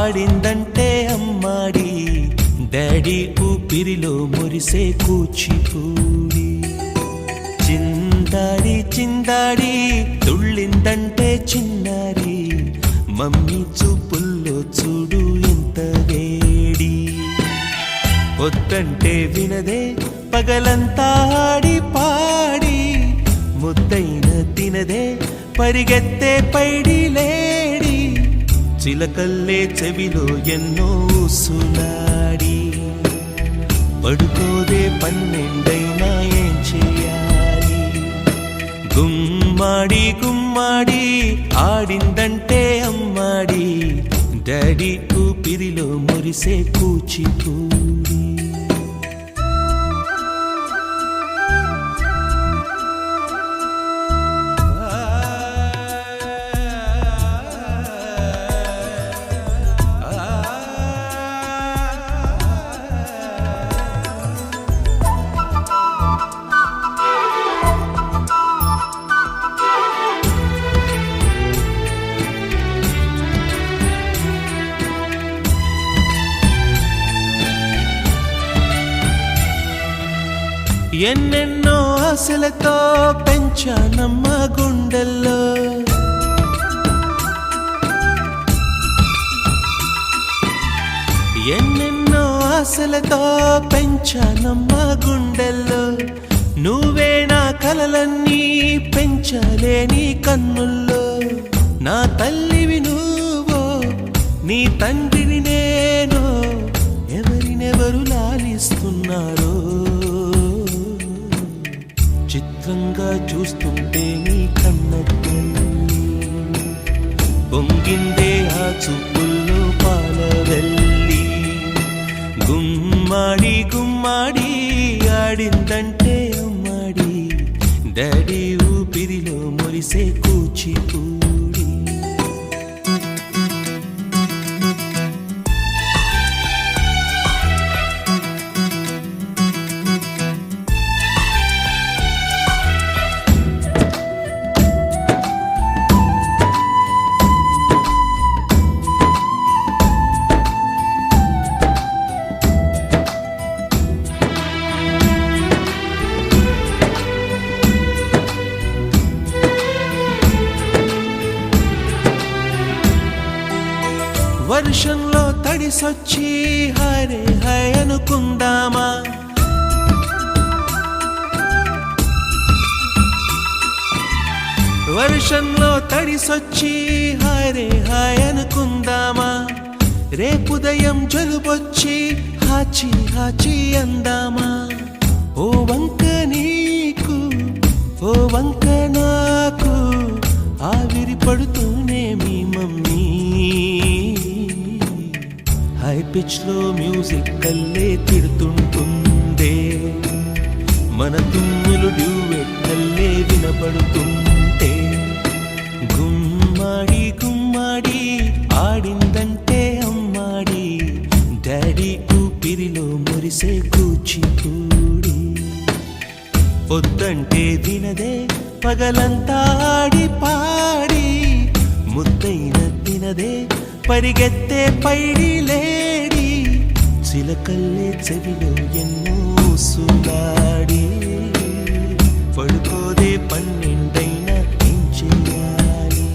ఆడిందంటే అమ్మాడి daddy ఊపిరిలో మురిసే కూచిపూడి చిందాడి చిందాడి తుళ్ళిందంటే చిన్నారి మమ్మీ చూపుల్లో చూడు ఎంత వేడి వద్దంటే వినదే పగలంతా ఆడి పాడి ముద్దైన తినదే పరిగెత్తే పైడి లేడి చిలకల్లే చెవిలో ఎన్నో సులాడి పడుకోదే పన్నెండైనా ఏం చేయాలి గుమ్మాడి గుమ్మాడి ఆడిందంటే అమ్మాడి డాడీ ఊపిరిలో మురిసే కూచిపూడి ఎన్నెన్నో ఆశలతో పెంచానమ్మ గుండెల్లో ఎన్నెన్నో ఆశలతో పెంచానమ్మ గుండెల్లో నువ్వే నా కలలన్నీ పెంచలేని కన్నుల్లో నా తల్లివి నువ్వో నీ తండ్రిని నేను ఎవరినెవరు లాలిస్తున్నారో చిత్రంగా చూస్తుంటే నీ కన్నట్టు పొంగిందే ఆ చూపుల్లో పాలవెల్లి గుమ్మాడి గుమ్మాడి ఆడిందంటే అమ్మాడి డాడీ ఊపిరిలో మురిసే కూచిపూడి వర్షంలో తడిసొచ్చి హరే హై అనుకుందామా వర్షంలో తడిసొచ్చి హరే హై అనుకుందామా రేపుదయం జలుబొచ్చి హాచి హాచి అందామా ఓ వంక నీకు ఓ వంక నాకు ఆవిరి పడుతూనే మీ మమ్మీ హై పిచ్ లో మ్యూజిక్ కల్లే తిడుతుంటుందే మన తుమ్ములు డ్యూయెట్ కల్లే వినపడుతుంటే గుమ్మాడి గుమ్మాడి ఆడిందంటే అమ్మాడి డాడీ ఊపిరిలో మురిసే కూచిపూడి వద్దంటే వినదే పగలంతా ఆడి పాడి ముద్దైన తినదే పరిగెత్తే పైడి లేడి చిలకల్లే చెవిలో ఎన్నో సులాడి పడుకోదే పన్నెండైనా ఏం చేయాలి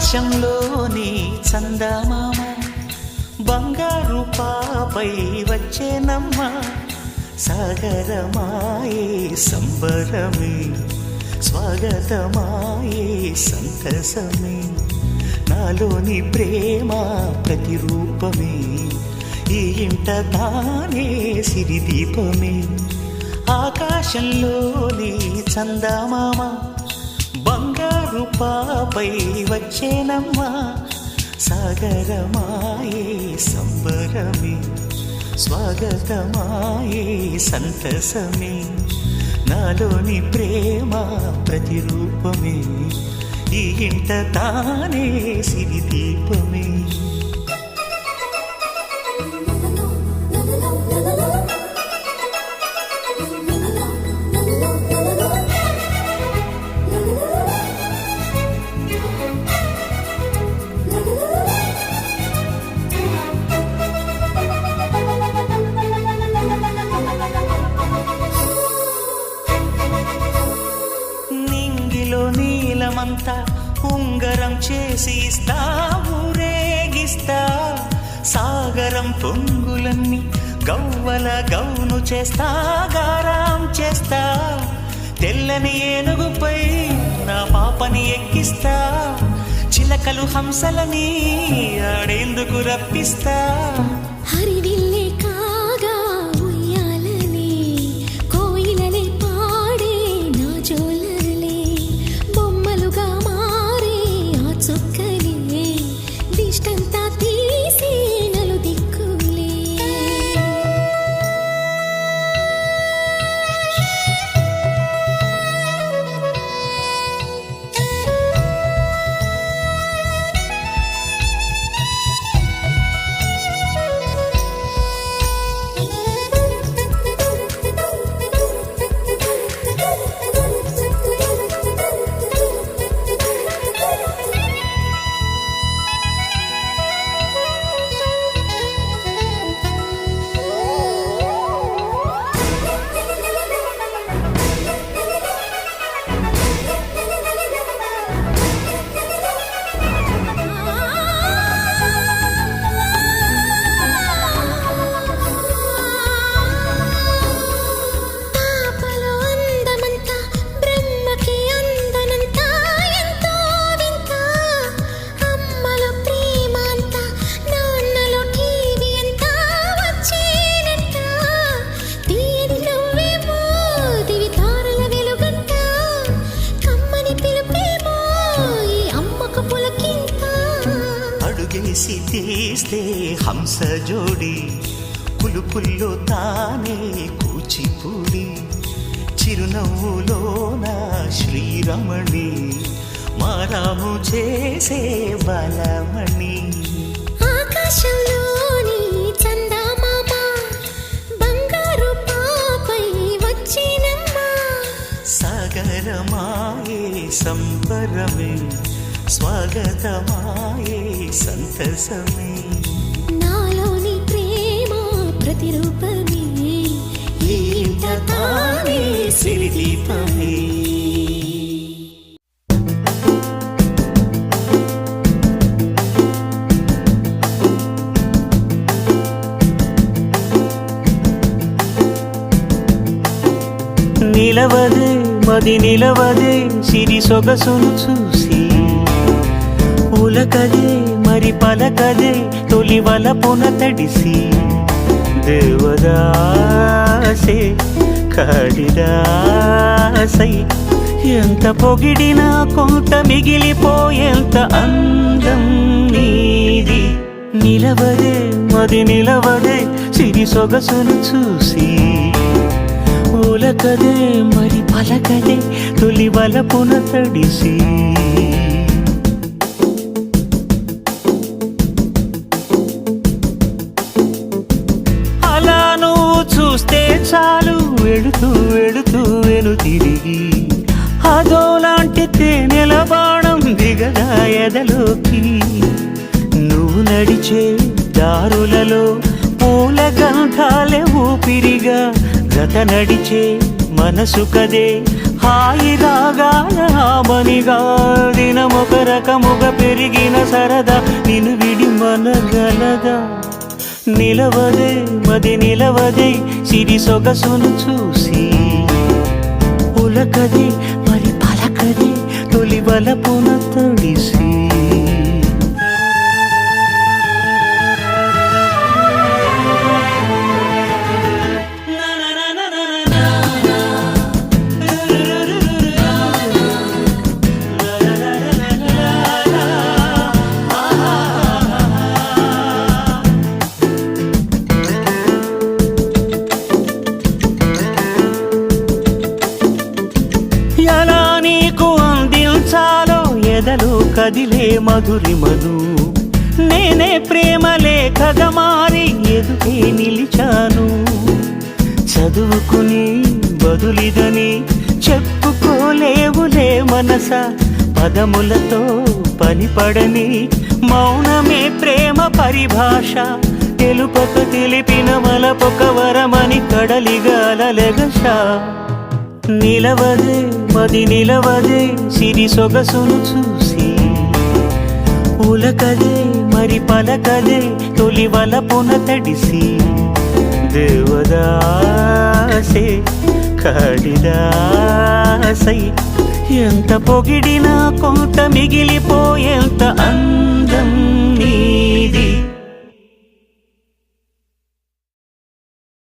ఆకాశంలోని చందమామ బంగారు పాపై వచ్చేనమ్మ సాగరమాయే సంబరమే స్వాగతమాయే సంతసమే నాలోని ప్రేమ ప్రతిరూపమే ఈ ఇంట తానే సిరిదీపమే ఆకాశంలోని చందమామ బంగారు పాపై వచ్చేనమ్మా సాగరమాయే సంబరమే స్వాగతమాయే సంతసమే నాలోని ప్రేమ ప్రతిరూపమే ఈ ఇంట తానే సిరిదీపమే నీలమంతా ఉంగరం చేసి ఇస్తా ఊరేగిస్తా సాగరం పొంగులన్నీ గవ్వల గౌను చేస్తా గారాం చేస్తా తెల్లని ఏనుగుపై నా పాపని ఎక్కిస్తా చిలకలు హంసలని ఆడేందుకు రప్పిస్తా హరివిల్లే కాగా ఉయ్యాలనే కోయిలనే పాడే నా జోలలే బొమ్మలుగా మారే ఆ చుక్కలే దిష్టంతా తీసి నలు దిక్కులే అడుగేసి తీస్తే హంస జోడి పులుపుల్లో తానే కూచిపూడి చిరునవ్వులోన శ్రీరమణి మారాము చేసే బలమణి ఆకాశంలోని చందమామ బంగారు పాపై వచ్చినమ్మా సాగరమాయే సంబరమే స్వాగతమాయే సంతసమే నాలోని ప్రేమ ప్రతిరూపమే ఈ ఇంట తానే సిరిదీపమే నిలవదే మది నిలవదే సిరి సొగసును చూసి ఉలకదే మరి పలకదే తొలి వలపున తడిసి దేవదాసే కాళిదాసై ఎంత పొగిడినా కొంత మిగిలిపోయేంత అందం నీది నిలవదే మది నిలవదే సిరి సొగసును చూసి ఉలకదే మరి పలకదే తొలి వలపున తడిసి చూస్తే చాలు వెళుతూ వెళుతూ వెను తిరిగి అదోలాంటి తేనెల బాణం దిగగా ఎదలోకి నువ్వు నడిచే దారులలో పూల గంధాలే ఊపిరిగా జత నడిచే మనసు కదే హాయి రాగాల ఆమనిగా దినమొక రకముగా పెరిగిన సరదా నిన్ను విడి మనగలదా నిలవదే మది నిలవదే సిరి సొగసును చూసి ఉలకదే మరి పలకదే తొలి వలపున తడిసి ఎలా నీకు అందించాలో ఎదలో కదిలే మధురిమను నేనే ప్రేమ లేఖగా మారి ఎదుటే నిలిచాను చదువుకుని బదులిదని చెప్పుకోలేవులే మనస పదములతో పనిపడని మౌనమే ప్రేమ పరిభాష తెలుపక తెలిపిన మలపొక వరమని కడలిగాలెగషా నిలవదే మది నిలవదే సిరి సొగసును చూసి ఉలకదే మరి పలకదే తొలి వలపున తడిసి దేవదాసే కాళిదాసై ఎంత పొగిడినా కొంత మిగిలిపోయేంత